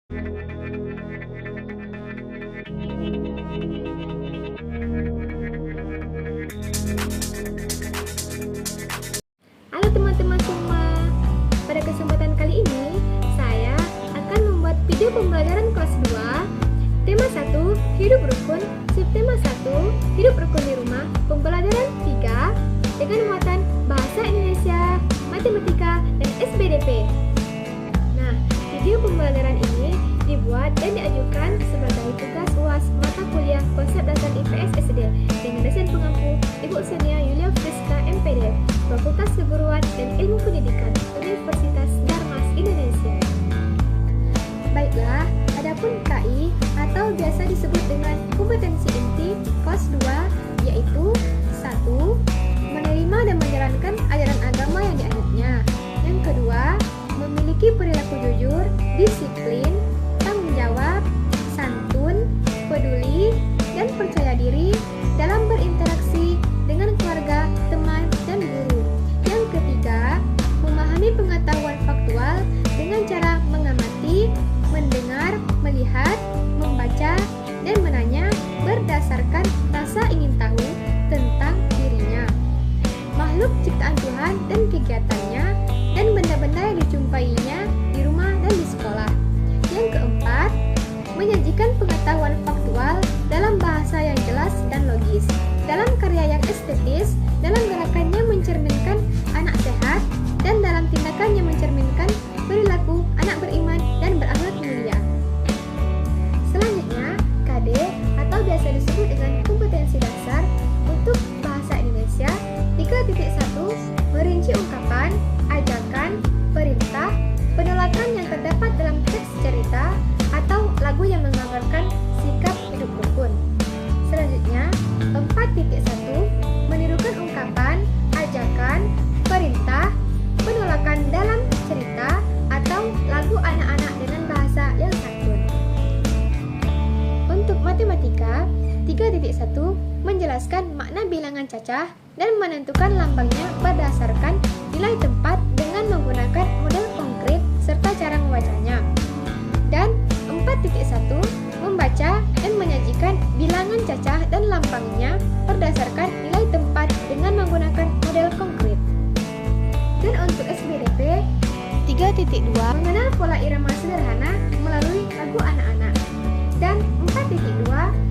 Halo teman-teman semua, pada kesempatan kali ini saya akan membuat video pembelajaran kelas 2 tema 1 hidup rukun, subtema 1 hidup rukun di rumah, pembelajaran 3 dengan muatan bahasa Indonesia, matematika, dan SBDP. Nah, video pembelajaran ini dibuat dan diajukan sebagai tugas UAS mata kuliah konsep dasar IPS SD dengan dosen pengampu Ibu Sonia Yulia Friska MPD, Fakultas Keguruan dan Ilmu Pendidikan Universitas Darmas Indonesia. Baiklah, adapun KI atau biasa disebut dengan kompetensi inti kelas 2 yaitu 1. Menerima dan menjalankan ajaran agama yang dianutnya. Yang kedua, memiliki perilaku jujur, disiplin, tanggung jawab, santun, peduli, dan percaya diri dalam berinteraksi dengan keluarga, teman, dan guru. Yang ketiga, memahami pengetahuan faktual dengan cara mengamati, mendengar, melihat, membaca, dan menanya berdasarkan rasa ingin tahu tentang dirinya, makhluk ciptaan Tuhan dan kegiatannya, dan benda-benda yang dijumpainya di rumah dan di sekolah. Yang keempat, menyajikan pengetahuan faktual dalam bahasa yang jelas dan logis, dalam karya yang estetis, dalam gerakannya mencerminkan anak sehat, dan dalam tindakannya mencerminkan perilaku anak beriman dan berakhlak mulia. Selanjutnya, KD atau biasa disebut dengan kompetensi dasar untuk bahasa Indonesia 3.1 merinci ungkapan, ajakan, perintah, penolakan yang terdapat dalam teks cerita atau lagu yang menggambarkan sikap hidup rukun. Selanjutnya, 4.1 menirukan ungkapan, ajakan, perintah, penolakan dalam cerita atau lagu anak-anak dengan bahasa yang santun. Untuk matematika, 3.1 menjelaskan makna bilangan cacah dan menentukan lambangnya berdasarkan nilai tempat dengan menggunakan model konkret serta cara membacanya. Dan 4.1 membaca dan menyajikan bilangan cacah dan lambangnya berdasarkan nilai tempat dengan menggunakan model konkret. Dan untuk SBDP 3.2 mengenal pola irama sederhana melalui lagu anak-anak. Dan 4.2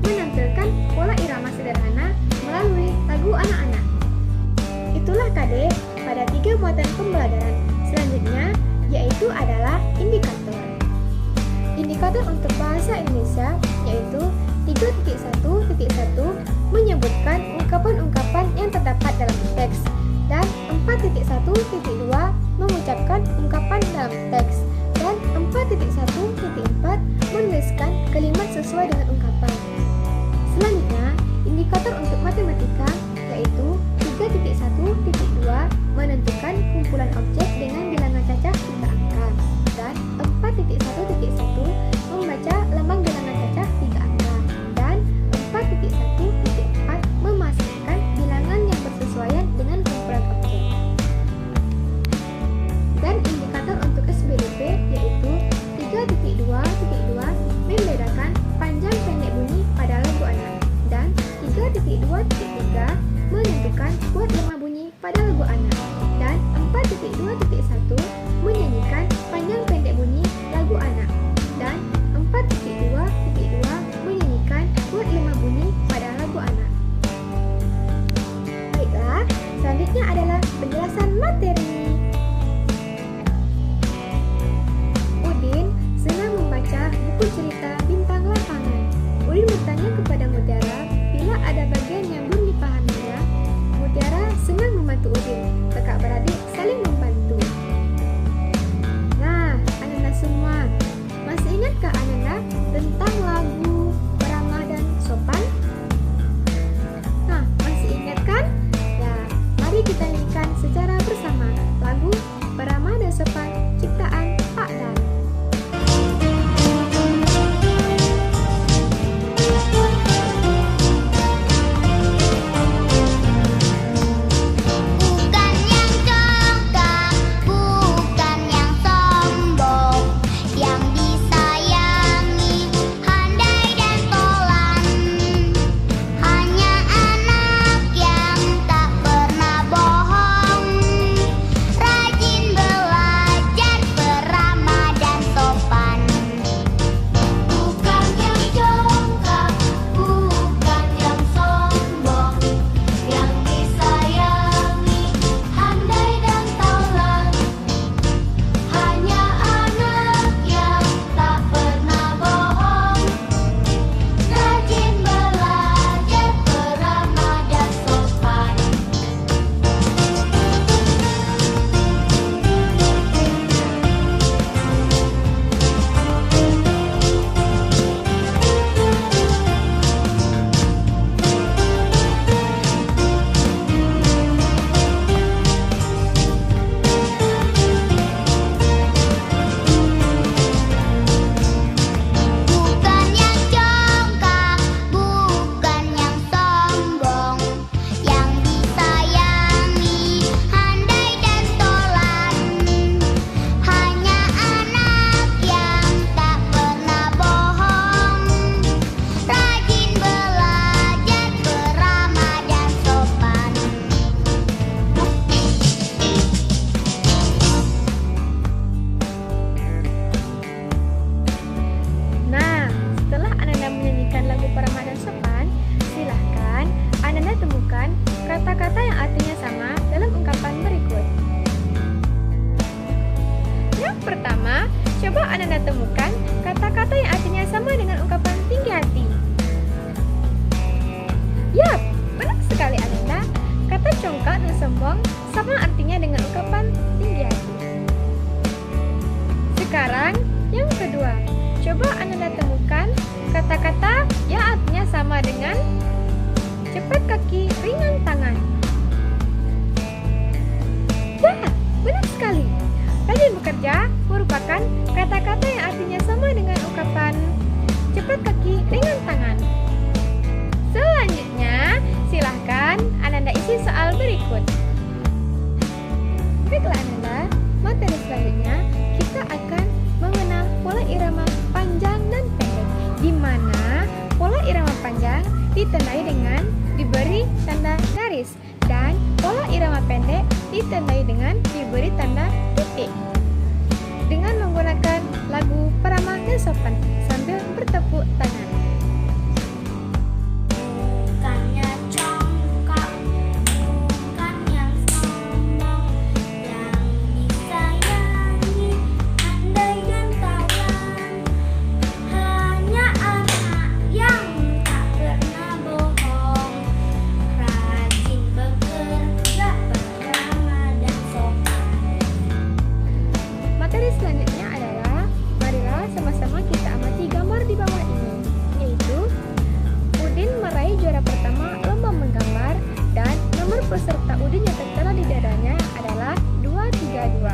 menampilkan pola irama sederhana melalui lagu anak-anak. Itulah KD pada 3 muatan pembelajaran. Selanjutnya yaitu adalah indikator. Indikator untuk bahasa Indonesia yaitu 3.1.1 menyebutkan ungkapan-ungkapan yang terdapat dalam teks, dan 4.1.2 mengucapkan ungkapan dalam teks, dan 4.1.4 menuliskan kalimat sesuai dengan ungkapan. Selanjutnya, indikator untuk matematika yaitu 3.1.2 menentukan kumpulan objek dengan bilangan cacah 3 angka, dan 4.1.1 membaca lambang bilangan cacah 3 angka, dan 4.1.4 memastikan bilangan yang bersesuaian dengan kumpulan objek. Dan indikator untuk SBDP yaitu 3.2.2 membedakan panjang pendek bunyi pada lagu anak, dan 3.2.3 menentukan kuat lemah bunyi pada lagu anak, dan 4.2.1 menyanyikan panjang pendek bunyi lagu anak, dan 4.2.2 menyanyikan kuat lemah bunyi pada lagu anak. Baiklah, selanjutnya adalah penjelasan materi. Udin senang membaca buku cerita Bintang Lapangan. Udin bertanya kepada Mutiara bila ada bagian yang belum dipahaminya. Mutiara senang membantu Udin. Kakak beradik saling membantu. dengan cepat kaki, ringan tangan. Ya, benar sekali. Rajin bekerja merupakan kata-kata yang artinya sama dengan ungkapan cepat kaki, ringan tangan. Selanjutnya, silahkan Ananda isi soal berikut. Baiklah Ananda, materi selanjutnya kita akan mengenal pola irama panjang dan pendek, di mana pola irama panjang ditandai dengan diberi tanda garis dan pola irama pendek ditandai dengan diberi tanda titik. Dengan menggunakan lagu Pramah dan Sopan sambil bertepuk tangan. Materi selanjutnya adalah, marilah sama-sama kita amati gambar di bawah ini, yaitu Udin meraih juara pertama lomba menggambar dan nomor peserta Udin yang tertera di dadanya adalah 232.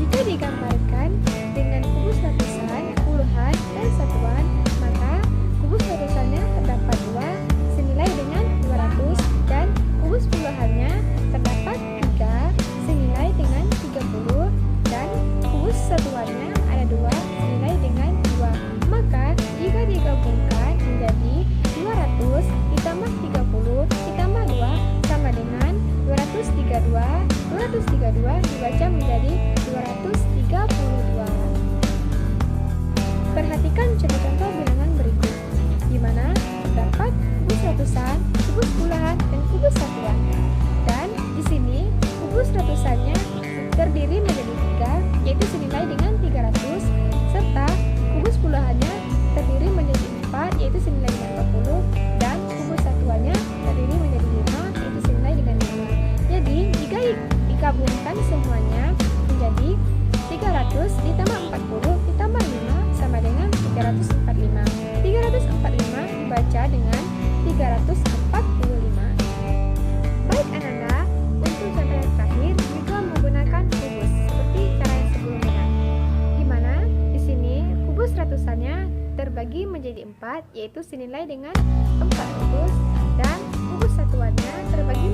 Jika digambarkan dengan kubus ratusan, puluhan, dan satuan, maka kubus ratusannya terdapat 2 senilai dengan 200 dan kubus puluhannya terdapat 3 senilai dengan 30 dan kubus satuannya ada 2 senilai dengan 2. Maka jika digabungkan menjadi 200 ditambah 30 ditambah 2 sama dengan 232. 232 dibaca menjadi 232. Perhatikan contoh-contoh bilangan berikut, di mana terdapat kubus ratusan, kubus puluhan, dan kubus satuan. Dan di sini kubus ratusannya terdiri menjadi 3, yaitu senilai dengan 300, serta kubus puluhannya terdiri menjadi 4, yaitu senilai dengan 40, dan kubus satuannya terdiri menjadi 5, yaitu senilai dengan 5. Jadi, jika digabungkan semuanya menjadi 300 ditambah 40 ditambah 5 sama dengan 345. 345 dibaca dengan 345. Baik Ananda, untuk contoh yang terakhir juga menggunakan kubus seperti cara yang sebelumnya, di mana di sini kubus ratusannya terbagi menjadi 4, yaitu senilai dengan 4 kubus, dan kubus satuannya terbagi